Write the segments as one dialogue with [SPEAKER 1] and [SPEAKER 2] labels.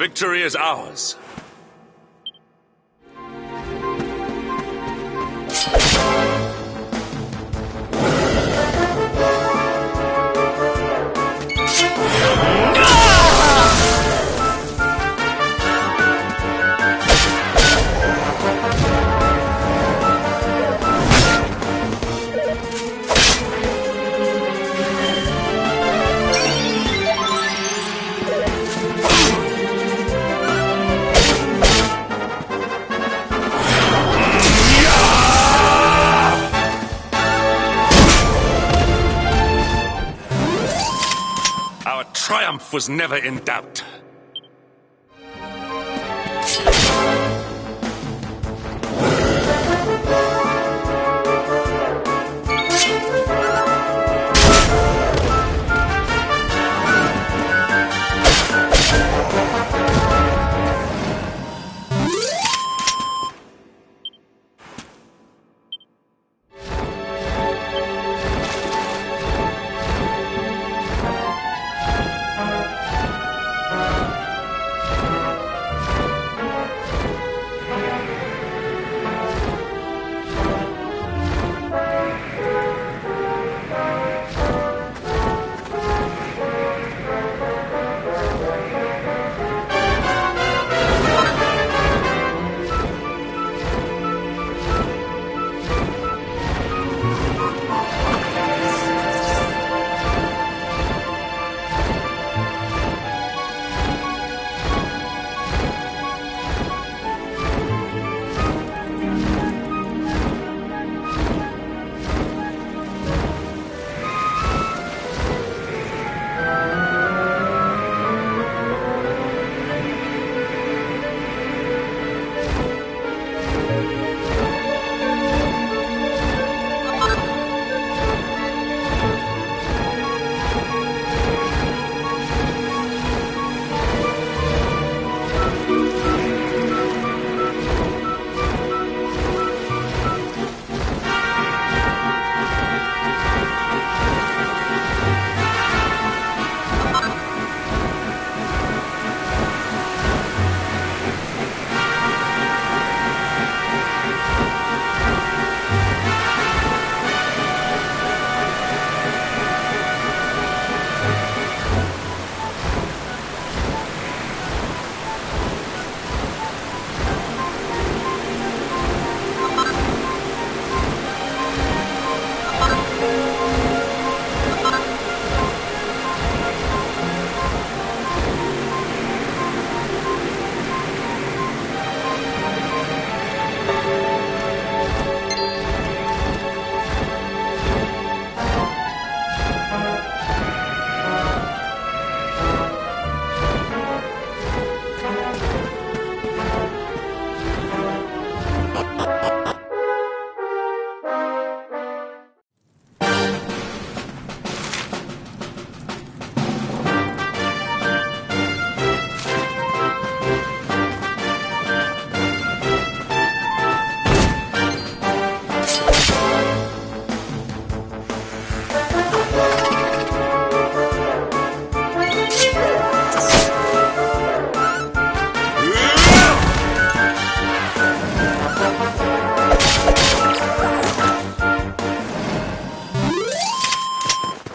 [SPEAKER 1] Victory is ours. Our triumph was never in doubt.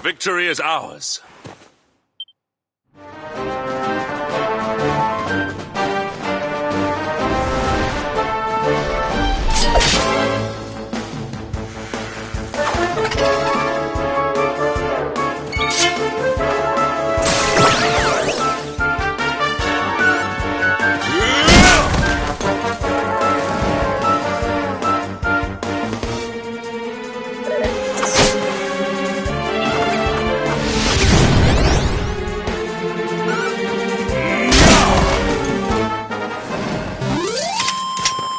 [SPEAKER 1] Victory is ours.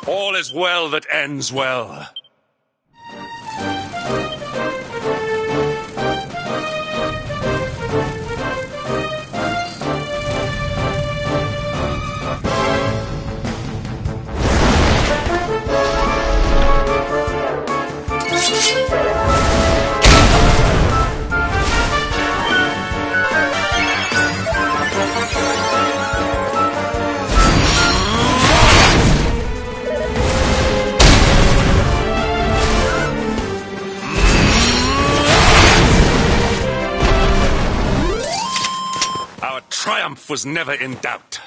[SPEAKER 1] All is well that ends well. Our triumph was never in doubt.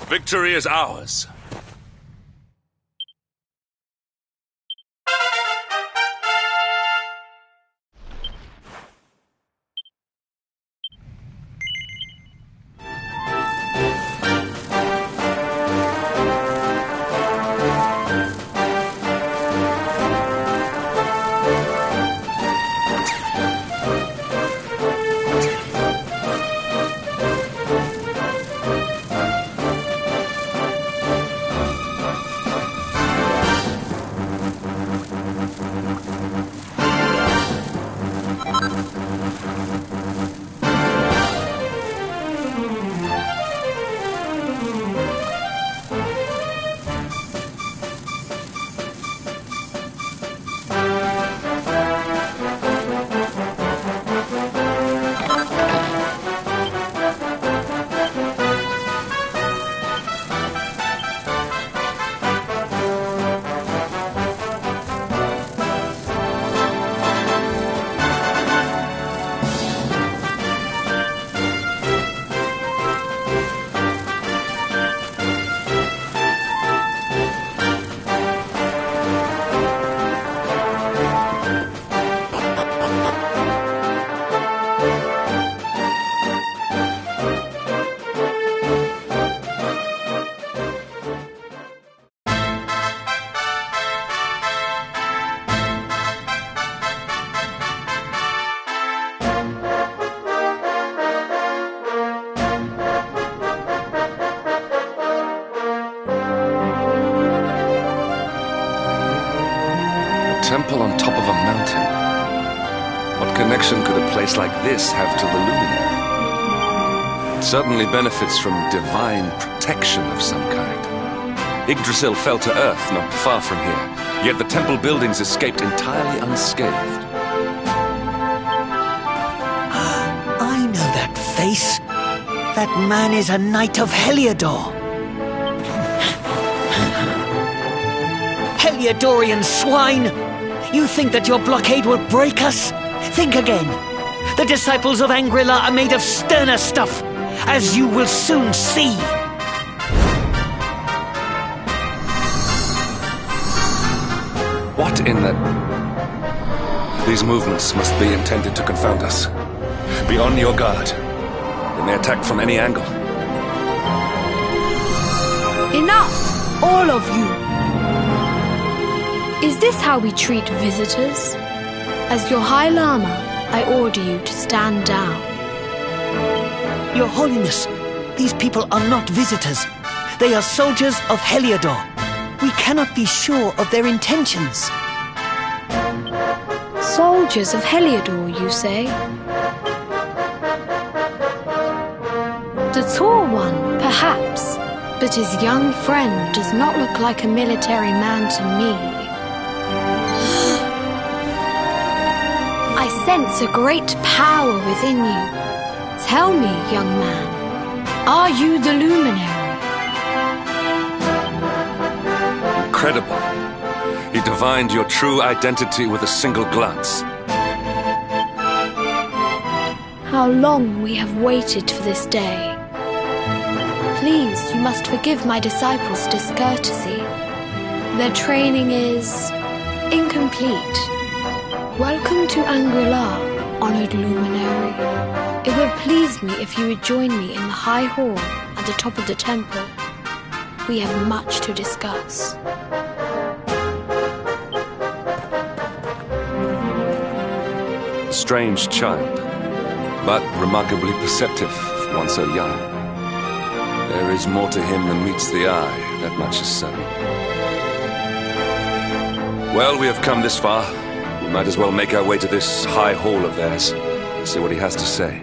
[SPEAKER 1] Victory is ours.
[SPEAKER 2] Temple on top of a mountain. What connection could a place like this have to the luminary? It certainly benefits from divine protection of some kind. Yggdrasil fell to earth not far from here, yet the temple buildings escaped entirely unscathed.
[SPEAKER 3] I know that face. That man is a knight of Heliodor. Heliodorian swine! You think that your blockade will break us? Think again. The disciples of Angrila are made of sterner stuff, as you will soon see.
[SPEAKER 2] What in the... These movements must be intended to confound us. Be on your guard. They may attack from any angle.
[SPEAKER 4] Enough! All of you! Is this how we treat visitors? As your High Lama, I order you to stand down.
[SPEAKER 3] Your Holiness, these people are not visitors. They are soldiers of Heliodor. We cannot be sure of their intentions.
[SPEAKER 4] Soldiers of Heliodor, you say? The tall one, perhaps, but his young friend does not look like a military man to me. I sense a great power within you. Tell me, young man, are you the luminary?
[SPEAKER 2] Incredible. He divined your true identity with a single glance.
[SPEAKER 4] How long we have waited for this day. Please, you must forgive my disciples' discourtesy. Their training is incomplete. Welcome to Angri-La, honored luminary. It would please me if you would join me in the high hall at the top of the temple. We have much to discuss.
[SPEAKER 2] A strange child, but remarkably perceptive for one so young. There is more to him than meets the eye, that much is certain. Well, we have come this far. We might as well make our way to this high hall of theirs, see what he has to say.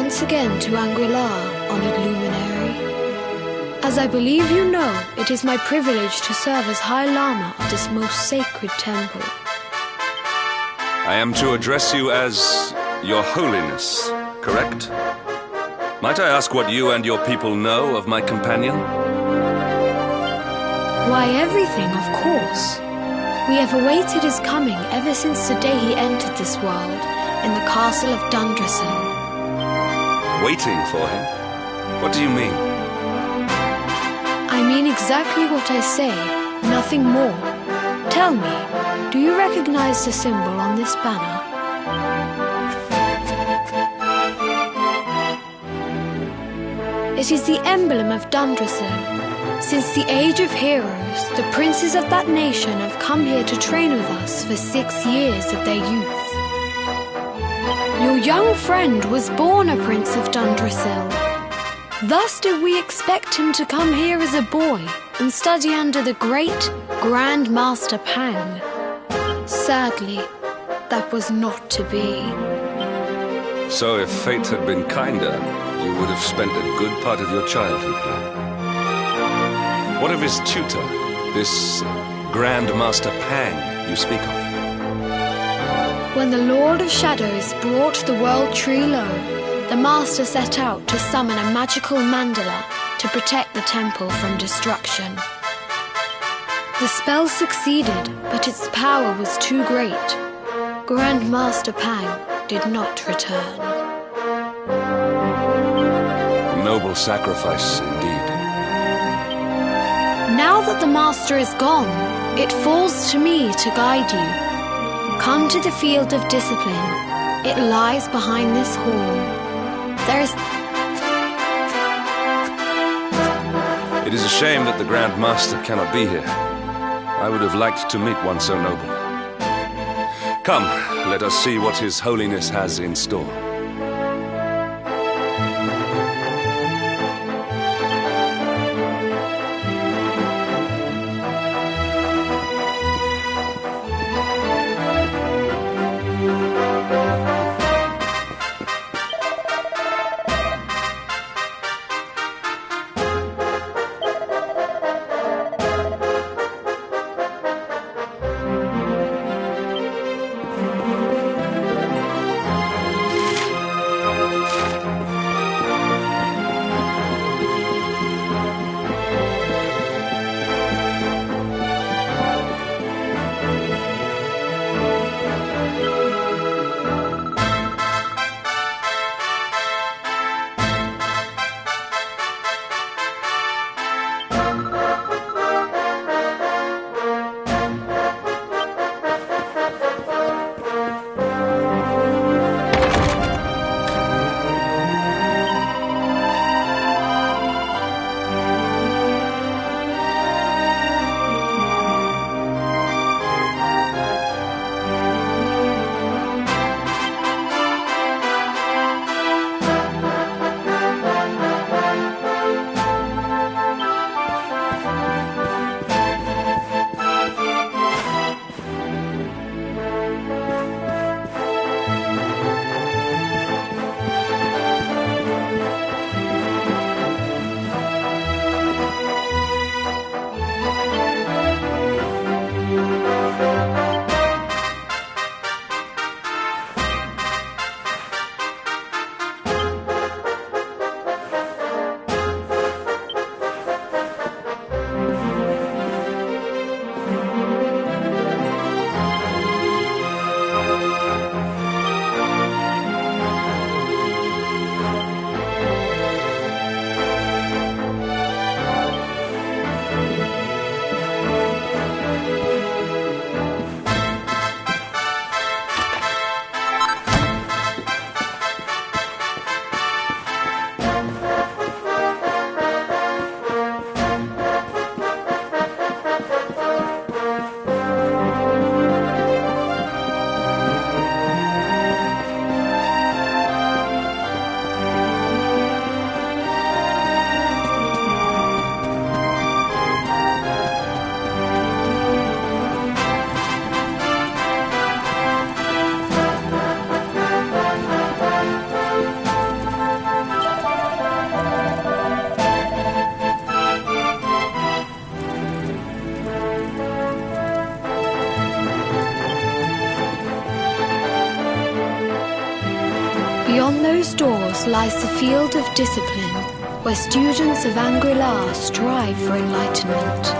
[SPEAKER 4] once again to Angri-La, honored luminary. As I believe you know, it is my privilege to serve as High Lama of this most sacred temple.
[SPEAKER 2] I am to address you as Your Holiness, correct? Might I ask what you and your people know of my companion?
[SPEAKER 4] Why, everything, of course. We have awaited his coming ever since the day he entered this world, in the castle of Dundrasil.
[SPEAKER 2] Waiting for him? What do you mean?
[SPEAKER 4] I mean exactly what I say, nothing more. Tell me, do you recognize the symbol on this banner? It is the emblem of Dundrasil. Since the age of heroes, the princes of that nation have come here to train with us for 6 years of their youth. Your young friend was born a prince of Dundrasil. Thus did we expect him to come here as a boy and study under the great Grand Master Pang. Sadly, that was not to be.
[SPEAKER 2] So if fate had been kinder, you would have spent a good part of your childhood here. What of his tutor, this Grand Master Pang you speak of?
[SPEAKER 4] When the Lord of Shadows brought the world tree low, the Master set out to summon a magical mandala to protect the temple from destruction. The spell succeeded, but its power was too great. Grand Master Pang did not return.
[SPEAKER 2] A noble sacrifice, indeed.
[SPEAKER 4] Now that the Master is gone, it falls to me to guide you. Come to the field of discipline. It lies behind this hall. There is...
[SPEAKER 2] It is a shame that the Grand Master cannot be here. I would have liked to meet one so noble. Come, let us see what His Holiness has in store.
[SPEAKER 4] closed doors lies the field of discipline, where students of Angri-La strive for enlightenment.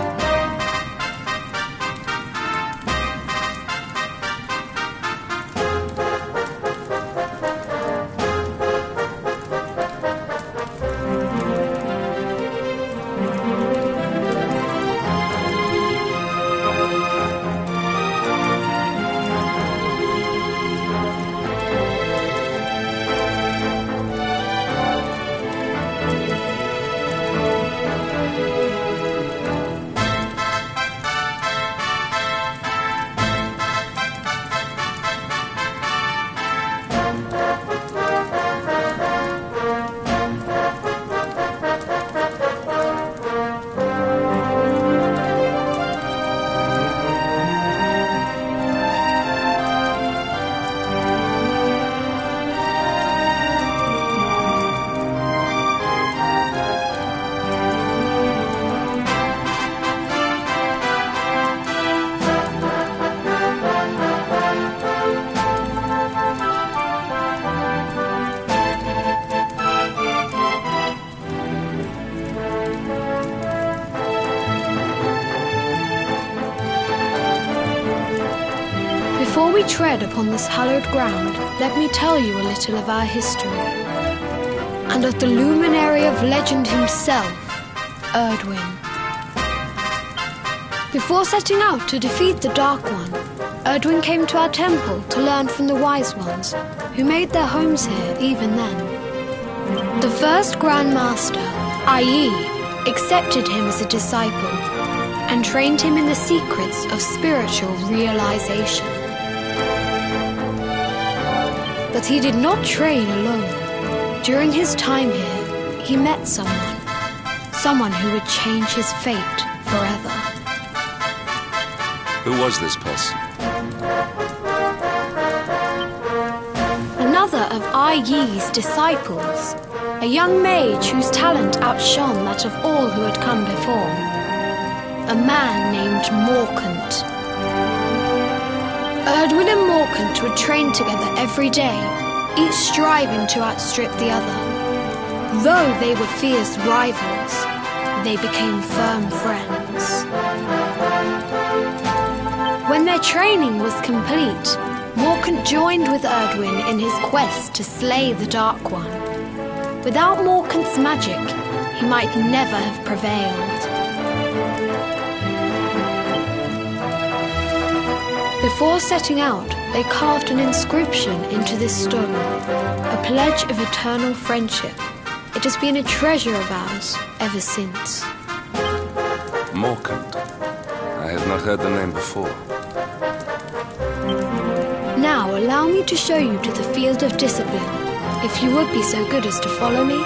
[SPEAKER 4] Before we tread upon this hallowed ground, let me tell you a little of our history, and of the luminary of legend himself, Erdwin. Before setting out to defeat the Dark One, Erdwin came to our temple to learn from the Wise Ones, who made their homes here even then. The first Grand Master, i.e., accepted him as a disciple, and trained him in the secrets of spiritual realization. But he did not train alone. During his time here, he met someone who would change his fate forever.
[SPEAKER 2] Who was this person?
[SPEAKER 4] Another of Ai Yi's disciples, a young mage whose talent outshone that of all who had come before. A man named Morkant. Erdwin and Morkant would train together every day, each striving to outstrip the other. Though they were fierce rivals, they became firm friends. When their training was complete, Morkant joined with Erdwin in his quest to slay the Dark One. Without Morkant's magic, he might never have prevailed. Before setting out, they carved an inscription into this stone, a pledge of eternal friendship. It has been a treasure of ours ever since.
[SPEAKER 2] Morkant. I have not heard the name before.
[SPEAKER 4] Now allow me to show you to the field of discipline, if you would be so good as to follow me.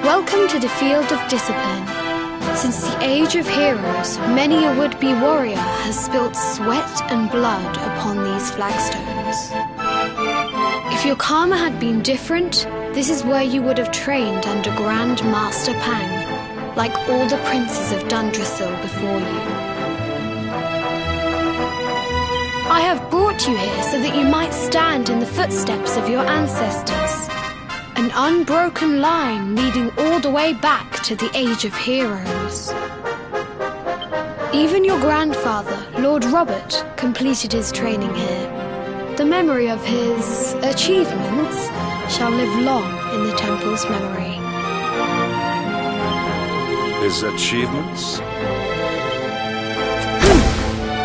[SPEAKER 4] Welcome to the field of discipline. Since the age of heroes, many a would-be warrior has spilt sweat and blood upon these flagstones. If your karma had been different, this is where you would have trained under Grand Master Pang, like all the princes of Dundrasil before you. I have brought you here so that you might stand in the footsteps of your ancestors. An unbroken line leading all the way back to the Age of Heroes. Even your grandfather, Lord Robert, completed his training here. The memory of his achievements shall live long in the temple's memory.
[SPEAKER 2] His achievements?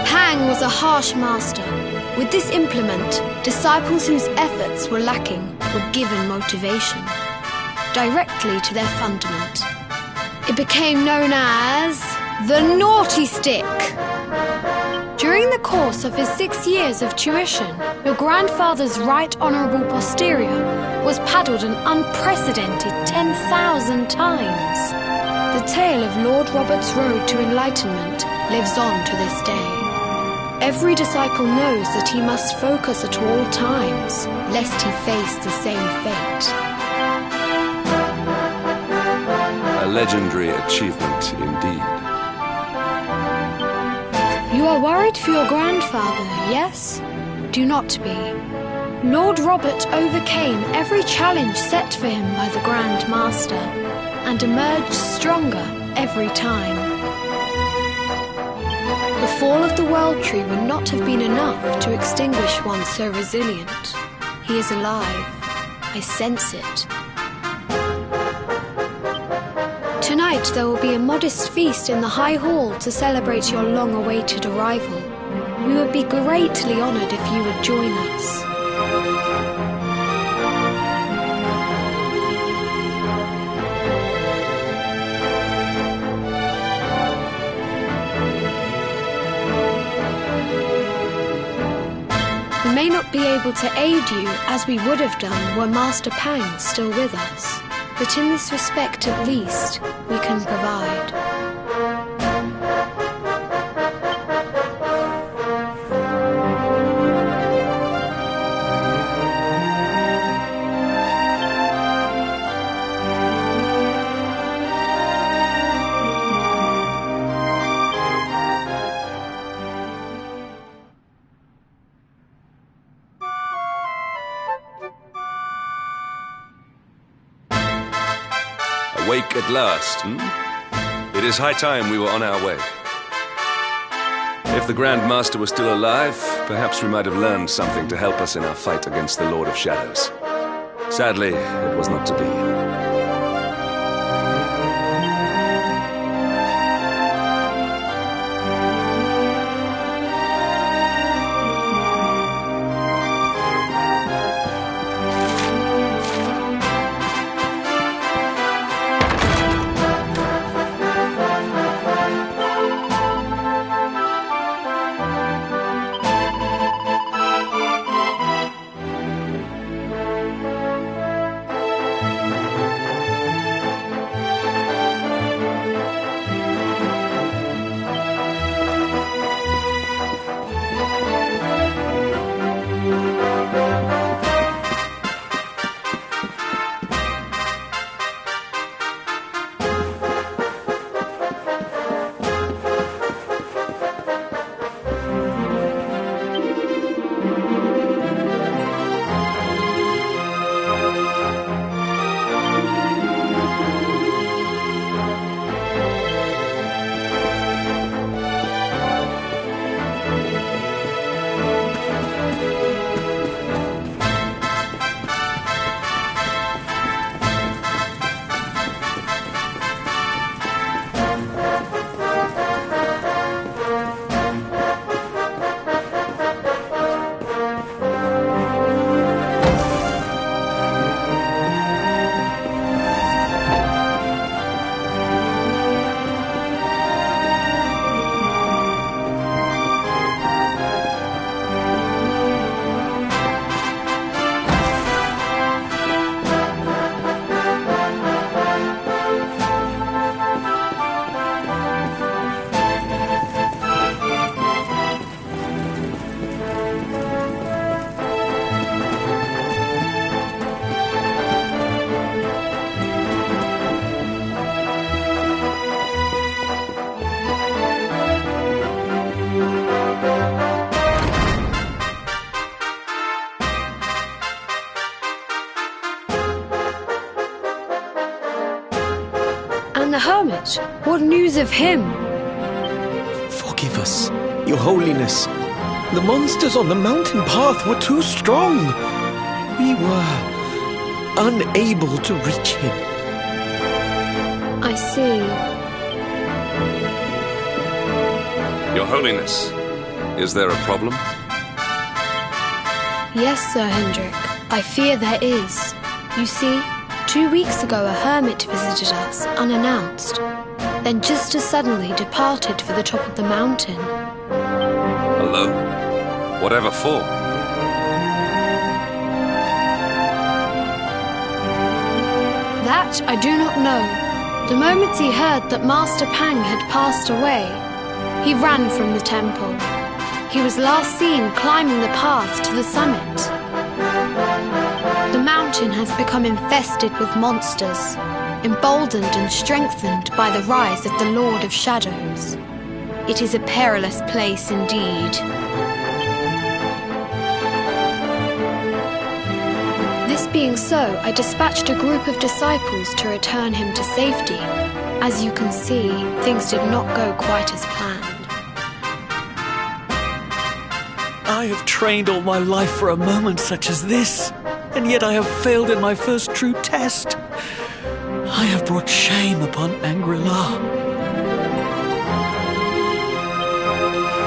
[SPEAKER 4] Pang was a harsh master. With this implement, disciples whose efforts were lacking were given motivation. directly to their fundament. It became known as the Naughty Stick. During the course of his 6 years of tuition, your grandfather's right honourable posterior was paddled an unprecedented 10,000 times. The tale of Lord Robert's road to enlightenment lives on to this day. Every disciple knows that he must focus at all times, lest he face the same fate.
[SPEAKER 2] A legendary achievement indeed.
[SPEAKER 4] You are worried for your grandfather, yes? Do not be. Lord Robert overcame every challenge set for him by the Grand Master, and emerged stronger every time. The fall of the World Tree would not have been enough to extinguish one so resilient. He is alive. I sense it. Tonight there will be a modest feast in the High Hall to celebrate your long-awaited arrival. We would be greatly honoured if you would join us. We may not be able to aid you as we would have done were Master Pang still with us, but in this respect at least, we can provide.
[SPEAKER 2] Awake at last, It is high time we were on our way. If the Grand Master was still alive, perhaps we might have learned something to help us in our fight against the Lord of Shadows. Sadly, it was not to be.
[SPEAKER 4] And the hermit? What news of him?
[SPEAKER 5] Forgive us, Your Holiness. The monsters on the mountain path were too strong. We were unable to reach him.
[SPEAKER 4] I see.
[SPEAKER 2] Your Holiness, is there a problem?
[SPEAKER 4] Yes, Sir Hendrik. I fear there is. You see, 2 weeks ago a hermit visited us, unannounced, then just as suddenly departed for the top of the mountain.
[SPEAKER 2] Alone? Whatever for?
[SPEAKER 4] That I do not know. The moment he heard that Master Pang had passed away, he ran from the temple. He was last seen climbing the path to the summit. The mountain has become infested with monsters, emboldened and strengthened by the rise of the Lord of Shadows. It is a perilous place indeed. This being so, I dispatched a group of disciples to return him to safety. As you can see, things did not go quite as planned.
[SPEAKER 3] I have trained all my life for a moment such as this, and yet I have failed in my first true test. I have brought shame upon Angri-La.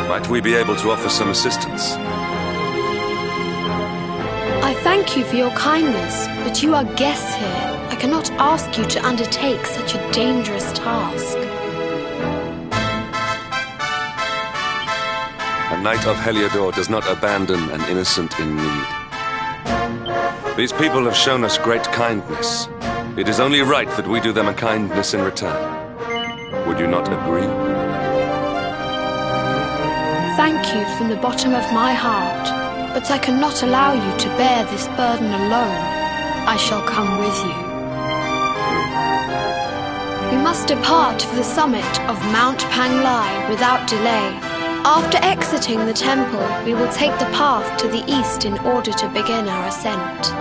[SPEAKER 2] Might we be able to offer some assistance?
[SPEAKER 4] I thank you for your kindness, but you are guests here. I cannot ask you to undertake such a dangerous task.
[SPEAKER 2] A knight of Heliodor does not abandon an innocent in need. These people have shown us great kindness. It is only right that we do them a kindness in return. Would you not agree?
[SPEAKER 4] Thank you from the bottom of my heart, but I cannot allow you to bear this burden alone. I shall come with you. We must depart for the summit of Mount Panglai without delay. After exiting the temple, we will take the path to the east in order to begin our ascent.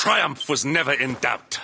[SPEAKER 1] triumph was never in doubt.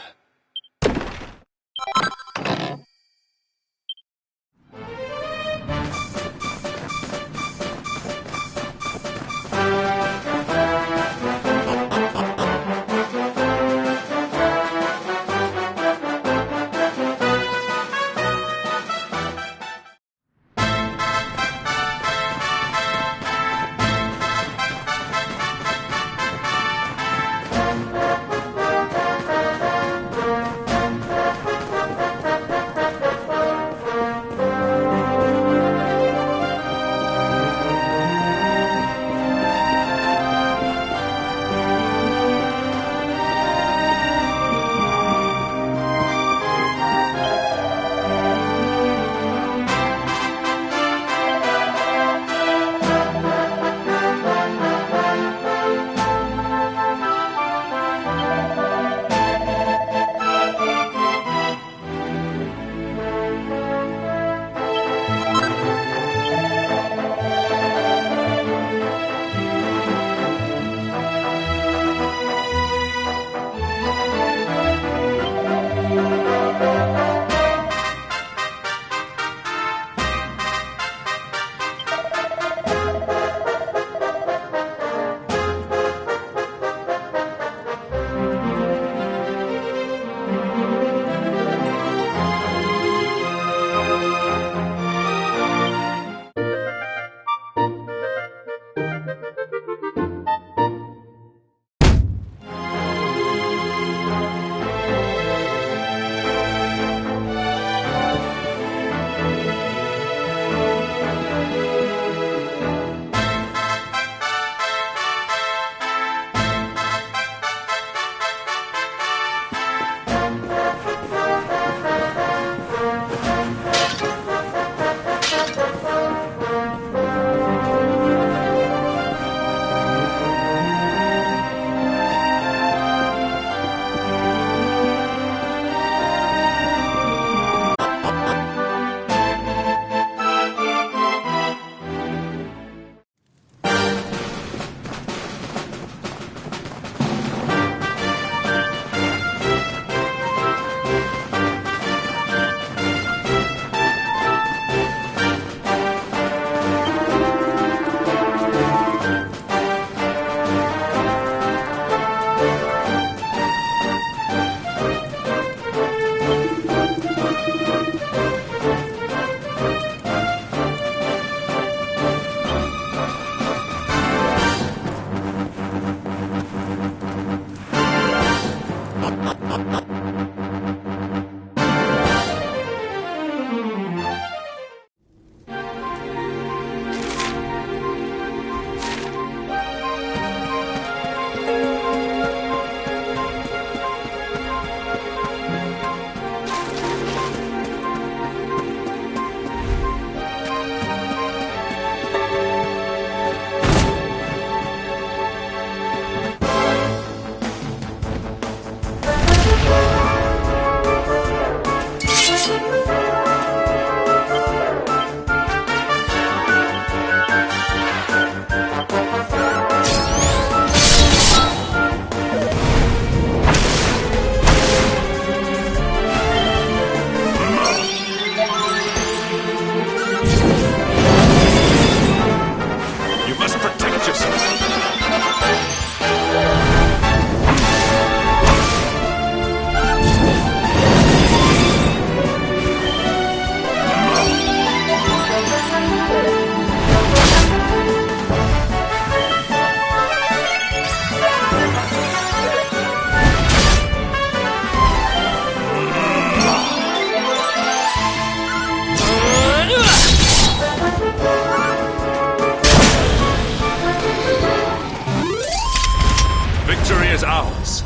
[SPEAKER 1] Victory is ours.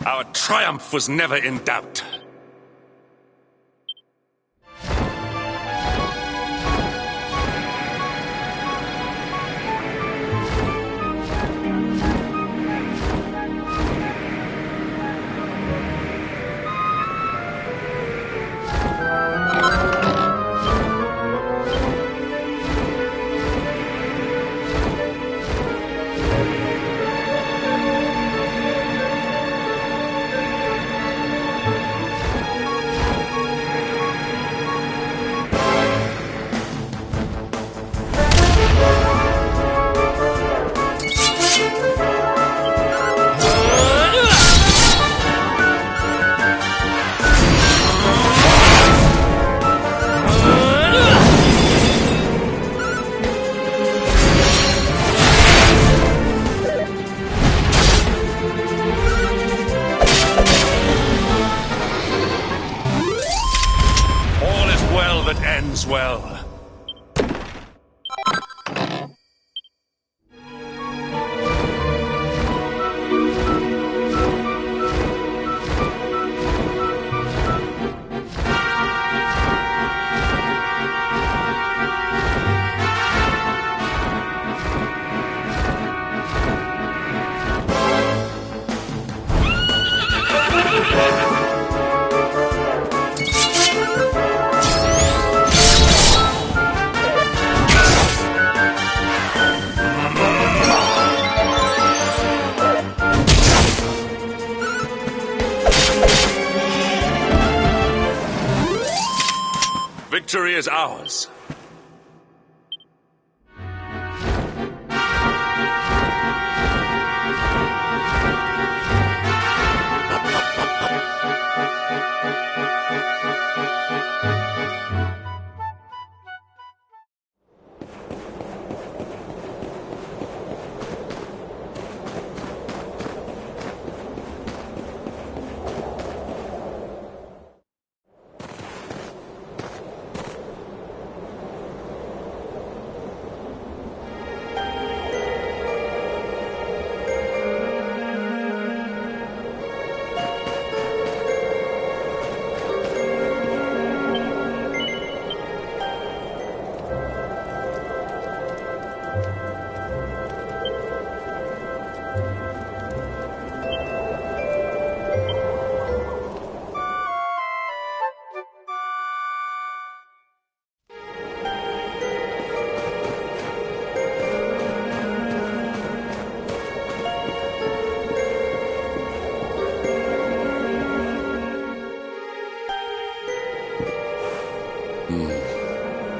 [SPEAKER 1] Our triumph was never in doubt. That ends well. Victory is ours.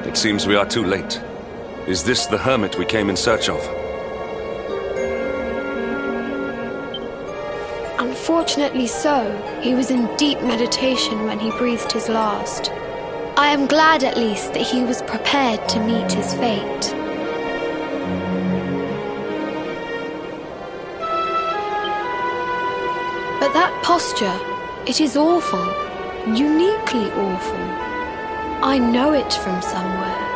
[SPEAKER 2] It seems we are too late. Is this the hermit we came in search of?
[SPEAKER 4] Unfortunately so, he was in deep meditation when he breathed his last. I am glad at least that he was prepared to meet his fate. But that posture, it is awful, uniquely awful. I know it from somewhere.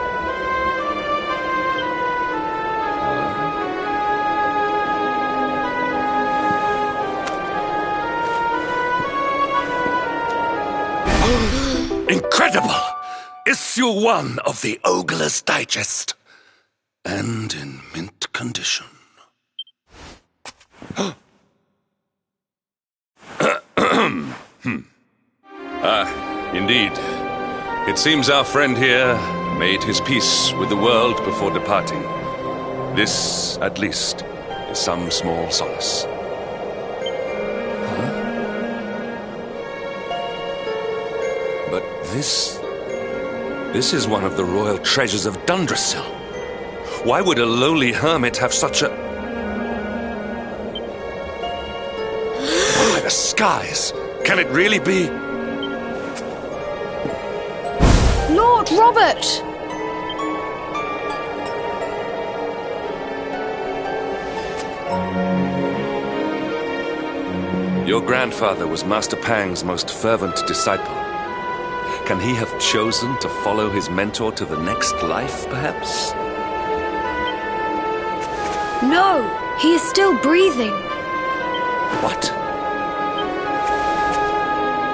[SPEAKER 1] Incredible! Issue 1 of the Ogler's Digest. And in mint condition.
[SPEAKER 2] Indeed. It seems our friend here made his peace with the world before departing. This, at least, is some small solace. But this is one of the royal treasures of Dundrasil. Why would a lowly hermit have such a... By the skies! Can it really be?
[SPEAKER 4] Lord Robert!
[SPEAKER 2] Your grandfather was Master Pang's most fervent disciple. Can he have chosen to follow his mentor to the next life, perhaps?
[SPEAKER 4] No, he is still breathing.
[SPEAKER 2] What?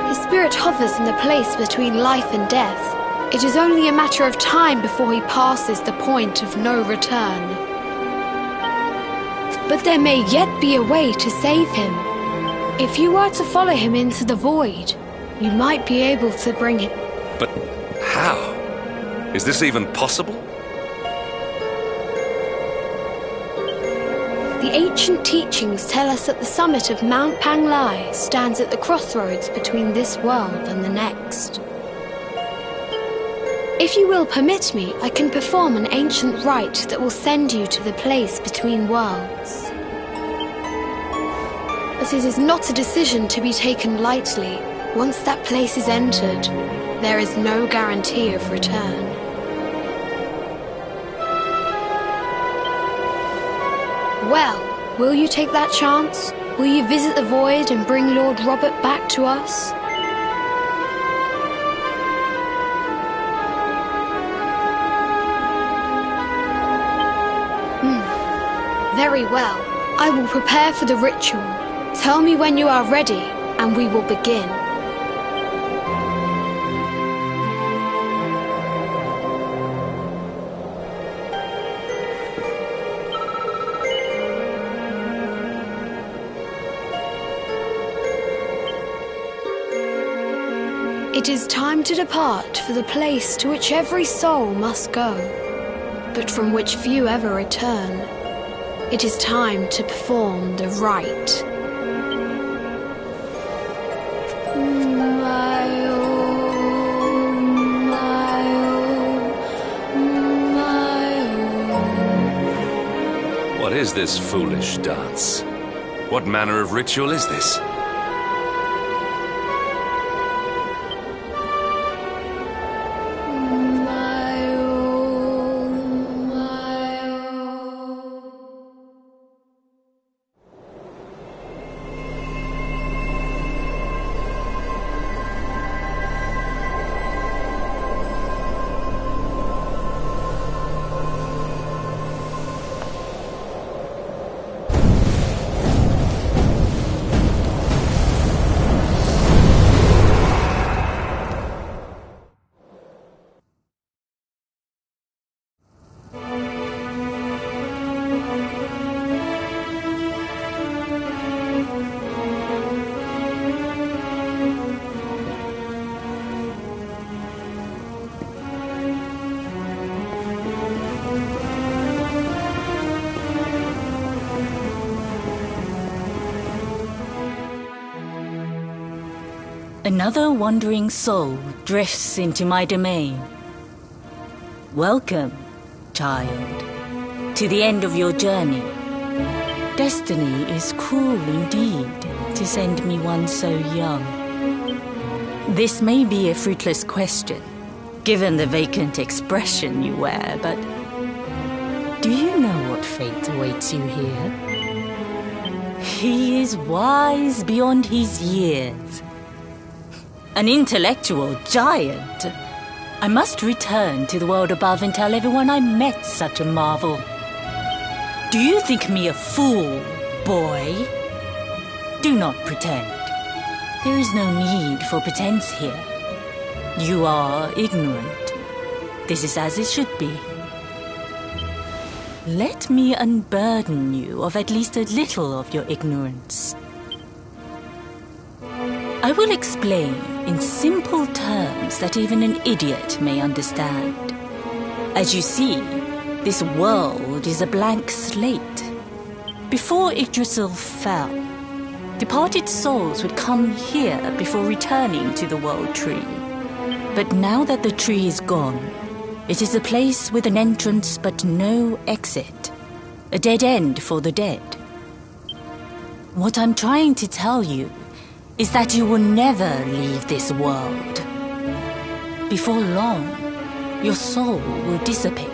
[SPEAKER 4] His spirit hovers in the place between life and death. It is only a matter of time before he passes the point of no return. But there may yet be a way to save him. If you were to follow him into the void, you might be able to bring him.
[SPEAKER 2] But how? Is this even possible?
[SPEAKER 4] The ancient teachings tell us that the summit of Mount Panglai stands at the crossroads between this world and the next. If you will permit me, I can perform an ancient rite that will send you to the place between worlds. But it is not a decision to be taken lightly. Once that place is entered, there is no guarantee of return. Well, will you take that chance? Will you visit the void and bring Lord Robert back to us? Very well. I will prepare for the ritual. Tell me when you are ready, and we will begin. It is time to depart for the place to which every soul must go, but from which few ever return. It is time to perform the rite.
[SPEAKER 2] What is this foolish dance? What manner of ritual is this?
[SPEAKER 6] Another wandering soul drifts into my domain. Welcome, child, to the end of your journey. Destiny is cruel indeed. to send me one so young? This may be a fruitless question, given the vacant expression you wear, but do you know what fate awaits you here? He is wise beyond his years. An intellectual giant. I must return to the world above and tell everyone I met such a marvel. Do you think me a fool, boy? Do not pretend. There is no need for pretense here. You are ignorant. This is as it should be. Let me unburden you of at least a little of your ignorance. I will explain in simple terms that even an idiot may understand. As you see, this world is a blank slate. Before Yggdrasil fell, departed souls would come here before returning to the World Tree. But now that the tree is gone, it is a place with an entrance but no exit. A dead end for the dead. What I'm trying to tell you is that you will never leave this world. Before long, your soul will dissipate.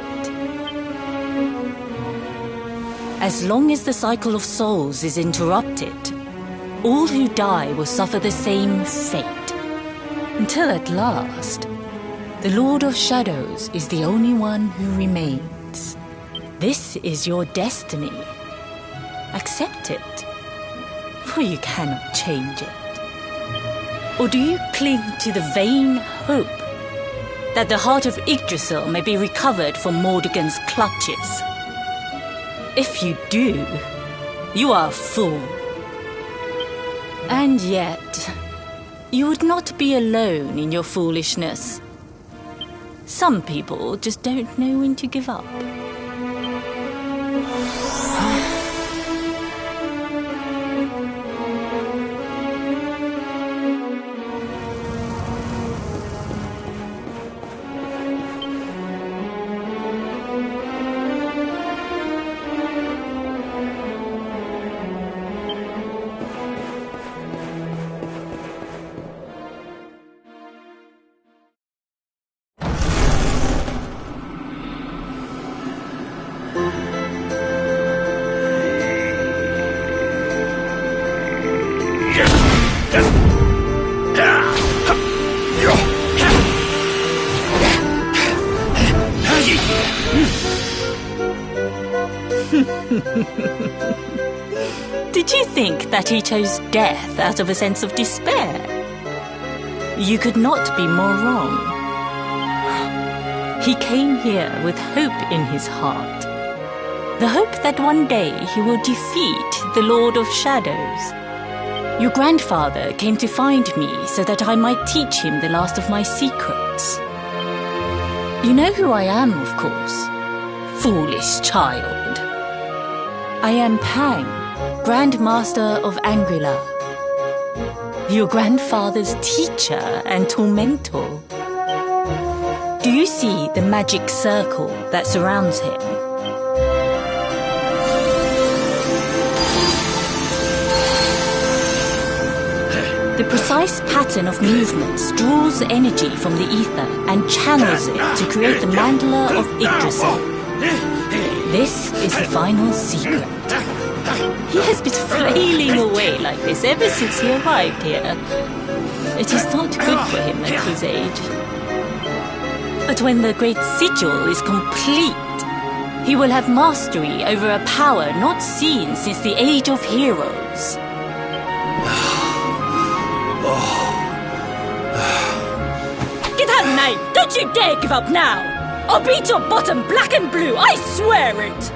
[SPEAKER 6] As long as the cycle of souls is interrupted, all who die will suffer the same fate. Until at last, the Lord of Shadows is the only one who remains. This is your destiny. Accept it, for you cannot change it. Or do you cling to the vain hope that the heart of Yggdrasil may be recovered from Mordegon's clutches? If you do, you are a fool. And yet, you would not be alone in your foolishness. Some people just don't know when to give up. Did you think that he chose death out of a sense of despair? You could not be more wrong. He came here with hope in his heart. The hope that one day he will defeat the Lord of Shadows. Your grandfather came to find me so that I might teach him the last of my secrets. You know who I am, of course. Foolish child. I am Pang, Grand Master of Angrila. Your grandfather's teacher and tormentor. Do you see the magic circle that surrounds him? The precise pattern of movements draws energy from the ether and channels it to create the mandala of Yggdrasil. This is the final secret. He has been flailing away like this ever since he arrived here. It is not good for him at his age. But when the great sigil is complete, he will have mastery over a power not seen since the Age of Heroes. Get out, knight! Don't you dare give up now! I'll beat your bottom black and blue, I swear it!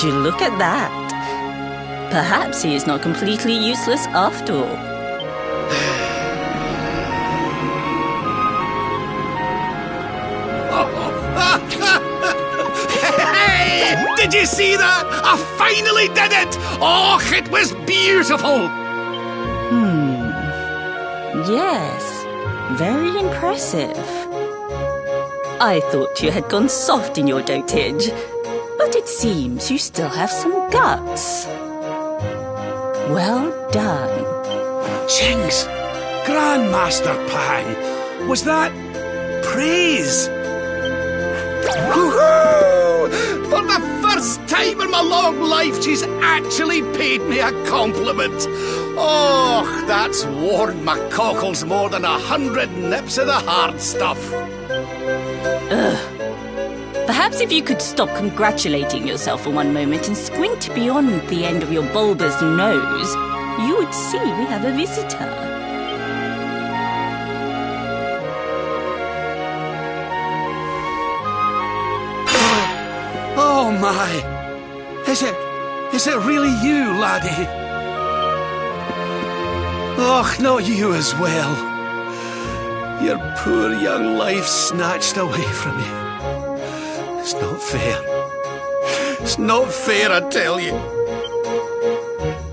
[SPEAKER 6] you look at that? Perhaps he is not completely useless after all.
[SPEAKER 1] Hey! Did you see that? I finally did it! Oh, it was beautiful!
[SPEAKER 6] Yes, very impressive. I thought you had gone soft in your dotage, but it seems you still have some guts. Well done.
[SPEAKER 1] Jinx! Grandmaster Pang! Was that praise? Woohoo! For the first time in my long life, she's actually paid me a compliment. Oh, that's warmed my cockles more than 100 nips of the hard stuff.
[SPEAKER 6] Perhaps if you could stop congratulating yourself for one moment and squint beyond the end of your bulbous nose, you would see we have a visitor.
[SPEAKER 1] Oh my! Is it really you, laddie? Och, not you as well. Your poor young life snatched away from you. It's not fair. It's not fair, I tell you.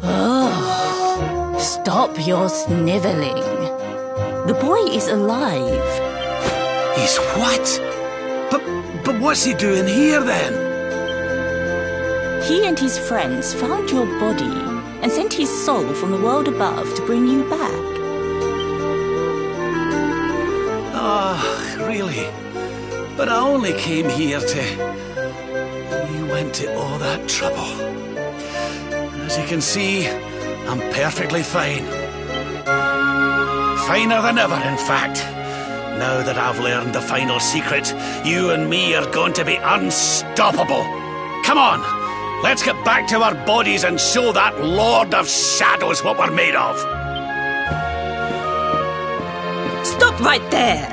[SPEAKER 6] Oh, stop your snivelling. The boy is alive.
[SPEAKER 1] He's what? But what's he doing here then?
[SPEAKER 6] He and his friends found your body and sent his soul from the world above to bring you back.
[SPEAKER 1] Oh, really? But I only came here to... You went to all that trouble. As you can see, I'm perfectly fine. Finer than ever, in fact. Now that I've learned the final secret, you and me are going to be unstoppable. Come on, let's get back to our bodies and show that Lord of Shadows what we're made of.
[SPEAKER 6] Stop right there!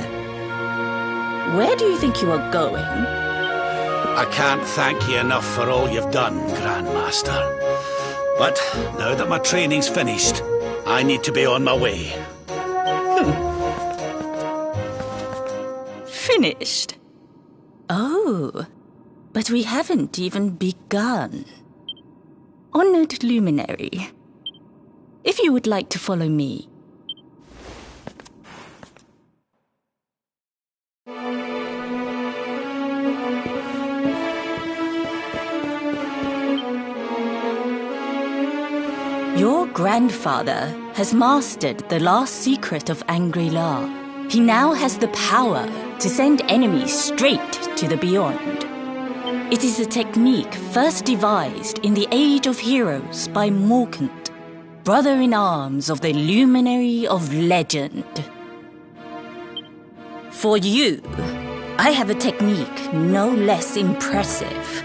[SPEAKER 6] Where do you think you are going?
[SPEAKER 1] I can't thank you enough for all you've done, Grandmaster. But now that my training's finished, I need to be on my way.
[SPEAKER 6] Finished? Oh, but we haven't even begun. Honored Luminary, if you would like to follow me. Your grandfather has mastered the last secret of Angri-La. He now has the power to send enemies straight to the beyond. It is a technique first devised in the Age of Heroes by Morkant, brother-in-arms of the Luminary of Legend. For you, I have a technique no less impressive.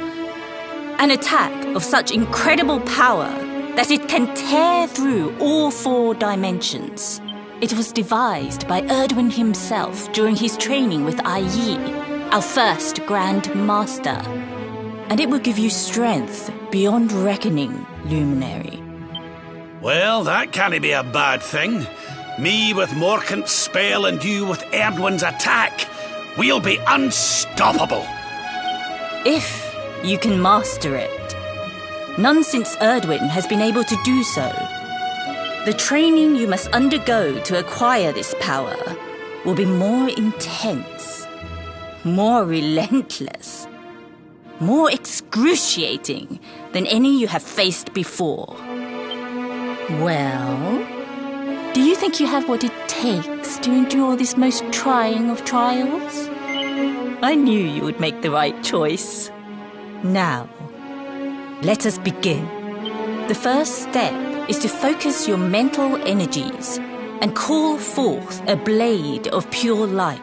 [SPEAKER 6] An attack of such incredible power that it can tear through all 4 dimensions. It was devised by Erdwin himself during his training with Yi, our first Grand Master. And it will give you strength beyond reckoning, Luminary.
[SPEAKER 1] Well, that can't be a bad thing. Me with Morkant's spell and you with Erdwin's attack. We'll be unstoppable.
[SPEAKER 6] If you can master it. None since Erdwin has been able to do so. The training you must undergo to acquire this power will be more intense, more relentless, more excruciating than any you have faced before. Well, do you think you have what it takes to endure this most trying of trials? I knew you would make the right choice. Now, let us begin. The first step is to focus your mental energies and call forth a blade of pure light.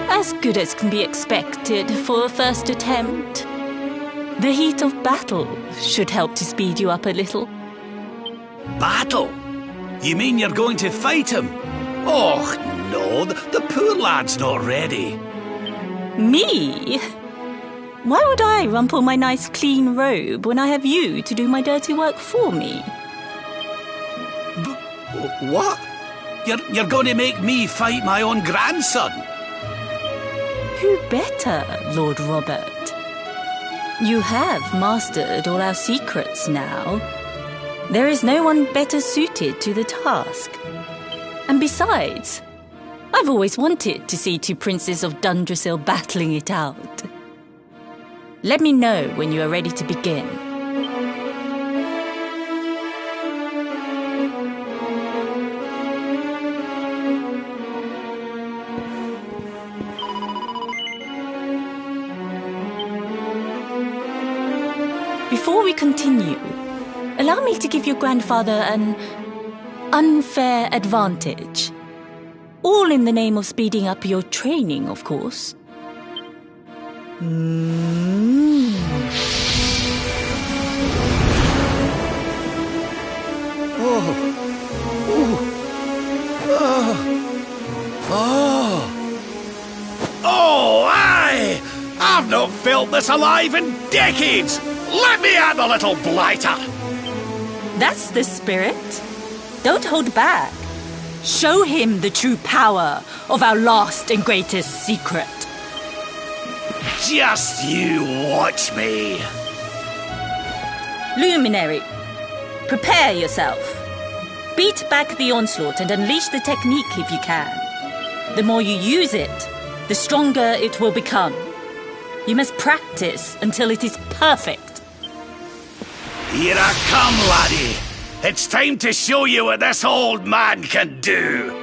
[SPEAKER 6] As good as can be expected for a first attempt. The heat of battle should help to speed you up a little.
[SPEAKER 1] Battle? You mean you're going to fight him? Oh, no, the poor lad's not ready.
[SPEAKER 6] Me? Why would I rumple my nice clean robe when I have you to do my dirty work for me?
[SPEAKER 1] What? You're going to make me fight my own grandson?
[SPEAKER 6] Who better, Lord Robert? You have mastered all our secrets now. There is no one better suited to the task. And besides, I've always wanted to see two princes of Dundrasil battling it out. Let me know when you are ready to begin. Before we continue, allow me to give your grandfather an unfair advantage. All in the name of speeding up your training, of course.
[SPEAKER 1] Oh, aye! I've not felt this alive in decades! Let me at the little blighter!
[SPEAKER 6] That's the spirit. Don't hold back. Show him the true power of our last and greatest secret.
[SPEAKER 1] Just you watch me.
[SPEAKER 6] Luminary, prepare yourself. Beat back the onslaught and unleash the technique if you can. The more you use it, the stronger it will become. You must practice until it is perfect.
[SPEAKER 1] Here I come, laddie. It's time to show you what this old man can do.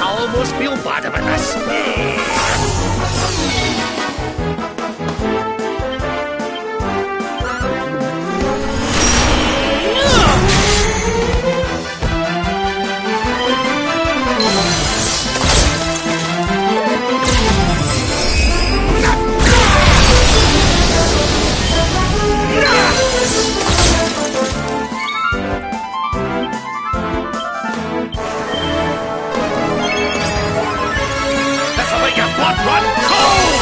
[SPEAKER 1] Almost feel bad about this. This'll make your blood run cold!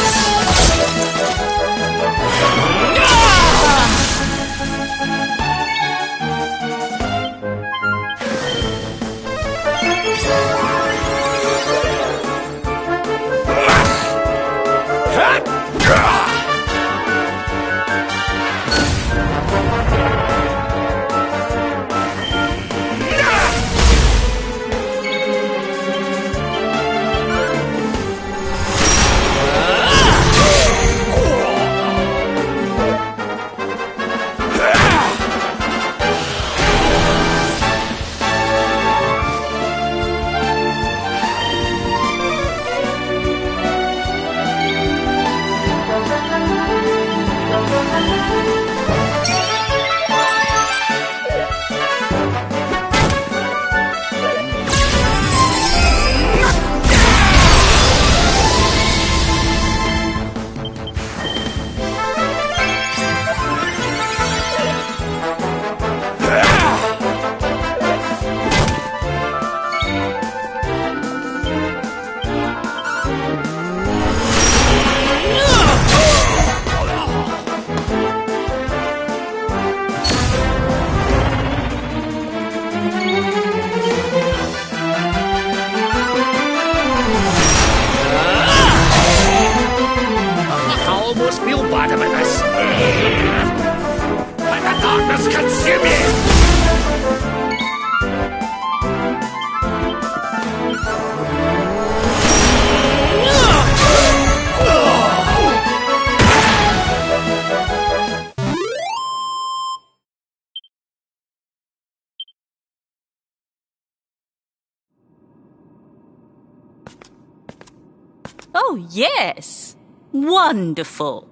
[SPEAKER 6] Oh, yes. Wonderful.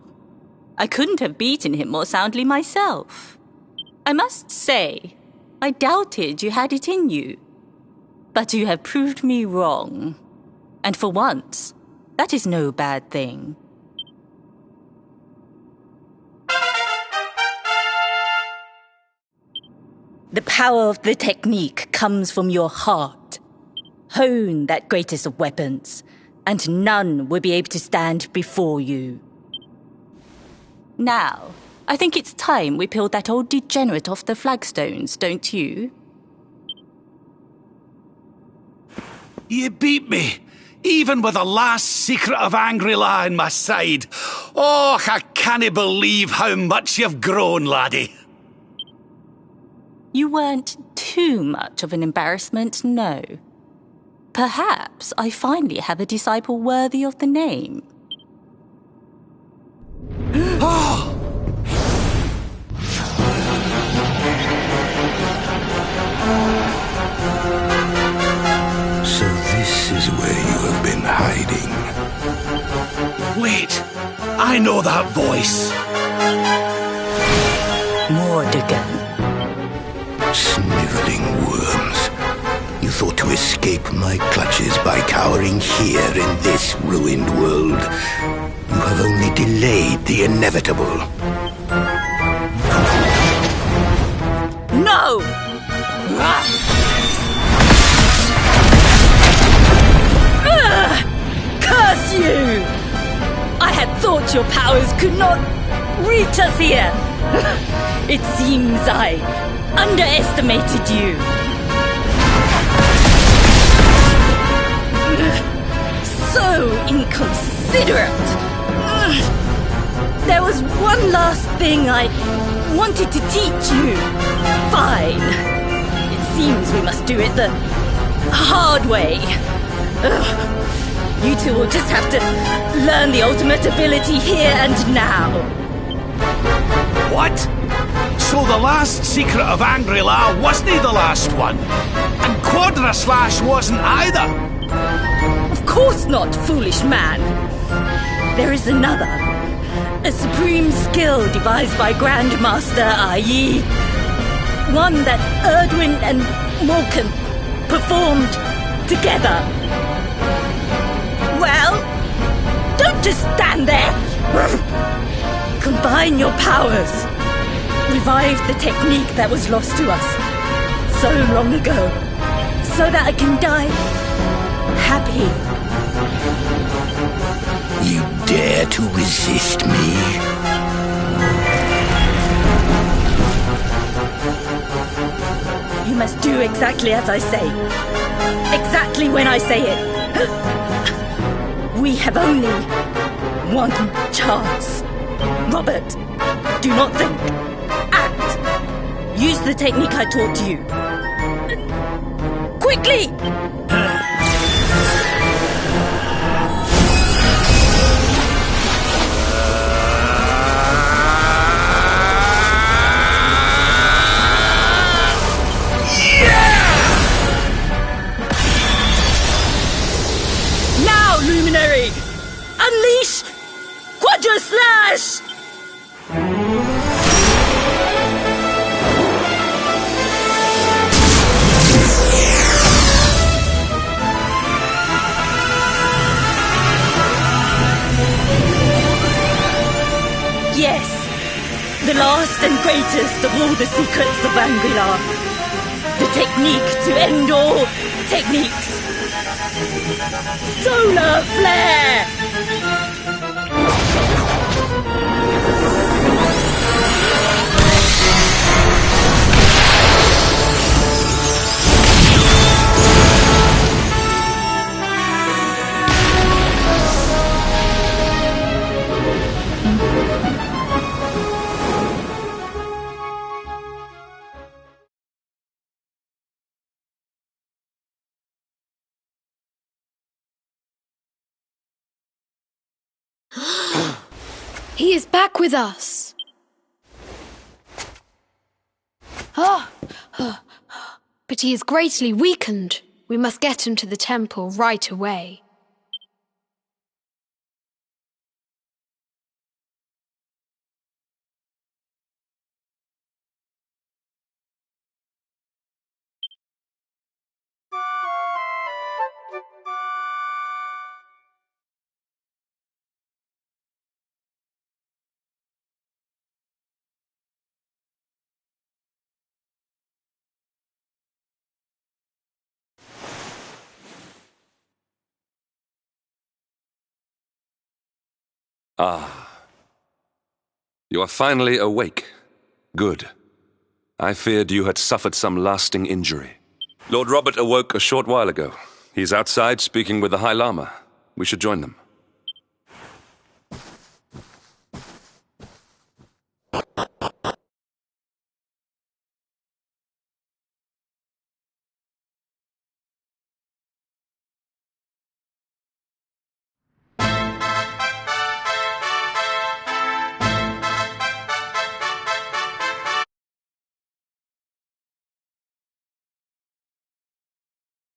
[SPEAKER 6] I couldn't have beaten him more soundly myself. I must say, I doubted you had it in you. But you have proved me wrong. And for once, that is no bad thing. The power of the technique comes from your heart. Hone that greatest of weapons, and none will be able to stand before you. Now, I think it's time we peeled that old degenerate off the flagstones, don't you?
[SPEAKER 1] You beat me, even with the last secret of Angry-La in my side. Oh, I can't believe how much you've grown, laddie.
[SPEAKER 6] You weren't too much of an embarrassment, no. Perhaps I finally have a disciple worthy of the name.
[SPEAKER 1] Oh!
[SPEAKER 7] So this is where you have been hiding.
[SPEAKER 1] Wait, I know that voice.
[SPEAKER 6] Mordegan.
[SPEAKER 7] Sniveling worms. You thought to escape my clutches by cowering here in this ruined world. You have only delayed the inevitable.
[SPEAKER 6] No! Curse you! I had thought your powers could not reach us here. It seems I underestimated you. So inconsiderate. There was one last thing I wanted to teach you. Fine. It seems we must do it the hard way. You two will just have to learn the ultimate ability here and now.
[SPEAKER 1] What? So the last secret of Angry-La wasn't the last one? And Quadra Slash wasn't either?
[SPEAKER 6] Of course not, foolish man. There is another. A supreme skill devised by Grandmaster i.e. one that Erdwin and Morkan performed together. Well, don't just stand there. Combine your powers. Revive the technique that was lost to us so long ago, so that I can die happy.
[SPEAKER 7] You dare to resist me?
[SPEAKER 6] You must do exactly as I say. Exactly when I say it. We have only one chance. Robert, do not think. Act. Use the technique I taught you. Quickly! Now, Luminary! Unleash Quadra Slash! Yes, the last and greatest of all the secrets of Angry-La. The technique to end all techniques. Solar Flare!
[SPEAKER 4] He is back with us. But he is greatly weakened. We must get him to the temple right away.
[SPEAKER 2] Ah. You are finally awake. Good. I feared you had suffered some lasting injury. Lord Robert awoke a short while ago. He's outside speaking with the High Lama. We should join them.